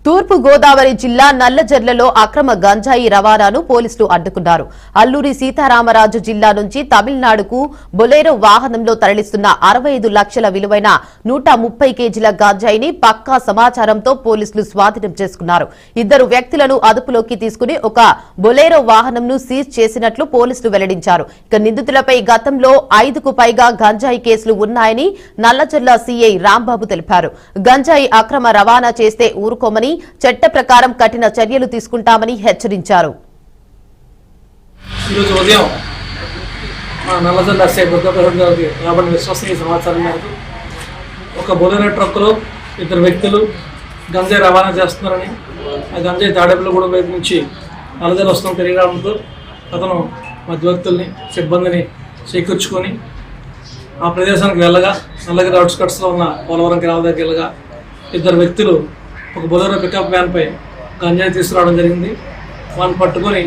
తూర్పు గోదావరి జిల్లా నల్లజర్లలో అక్రమ గంజాయి రవాణాను పోలీసులు అడ్డుకున్నారు. అల్లూరి సీతారామరాజు జిల్లా నుంచి తమిళనాడుకు బొలెరో వాహనంలో తరలిస్తున్న 65 లక్షల విలువైన 130 కేజీల గంజాయిని పక్కా సమాచారంతో పోలీసులు స్వాధీనం చేసుకున్నారు. 2 వ్యక్తులను అదుపులోకి తీసుకుని ఒక బొలెరో వాహనంను సీజ్ చేసినట్లు పోలీసులు వెల్లడించారు. ఇక నిందితులపై గతంలో 5కు పైగా గంజాయి కేసులు ఉన్నాయని నల్లజర్ల సీఐ రాంబాబు తెలిపారు. గంజాయి అక్రమ రవాణా చేస్తే ఊరుకోమని చట్ట ప్రకారం కఠిన చర్యలు తీసుకుంటామని హెచ్చరించారు. ఈరోజు ఉదయం నల్లజర్ల ఎస్ఐ దుర్గాప్రసాద్ గారికి రాబడిన విశ్వసనీయ సమాచారం మేరకు ఒక బొలెరో ట్రక్కులో 2 వ్యక్తులు గంజాయి రవాణా చేస్తున్నారని, ఆ గంజాయి తాడేపల్లిగూడెం వైపు నుంచి నల్లజర్ల వస్తున్న తెలియడంతో అతను మధ్యవర్తుల్ని సిబ్బందిని చేకూర్చుకొని ఆ ప్రదేశానికి వెళ్ళగా నల్లగిరి అవుట్స్కట్స్లో ఉన్న పోలవరం గ్రామం దగ్గరికి వెళ్ళగా 2 వ్యక్తులు ఒక బొలెరో పికప్ వ్యాన్పై గంజాయి తీసుకురావడం జరిగింది. వారిని పట్టుకొని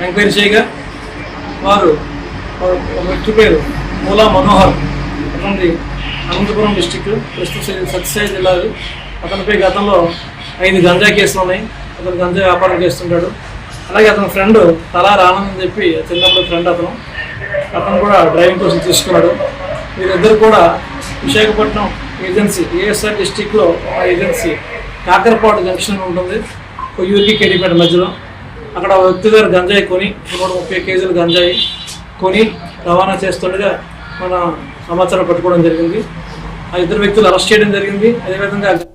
ఎంక్వైరీ చేయగా వారు ఒక వ్యక్తి పేరు మూలా మనోహర్, అతనిది అనంతపురం డిస్టిక్, ప్రస్తుత సత్యసాయి జిల్లాది. అతనిపై గతంలో 5 గంజాయి కేసులు ఉన్నాయి. అతను గంజాయి వ్యాపారం చేస్తుంటాడు. అలాగే అతని ఫ్రెండ్ తలారి ఆనంద్ అని చెప్పి చిన్నప్పుడు ఫ్రెండ్ అతను కూడా డ్రైవింగ్ కోసం తీసుకున్నాడు. వీరిద్దరు కూడా విశాఖపట్నం ఏజెన్సీ ఏఎస్ఆర్ డిస్టిక్లో ఆ ఏజెన్సీ కాకరపాడు జంక్షన్ ఉంటుంది, కొయ్యూరికి కేడీపేట మధ్యలో. అక్కడ వ్యక్తి గారు గంజాయి కొని 130 కేజీలు గంజాయి కొని రవాణా చేస్తుండగా మన సమాచారం పట్టుకోవడం జరిగింది. ఆ 2 వ్యక్తులు అరెస్ట్ చేయడం జరిగింది. అదేవిధంగా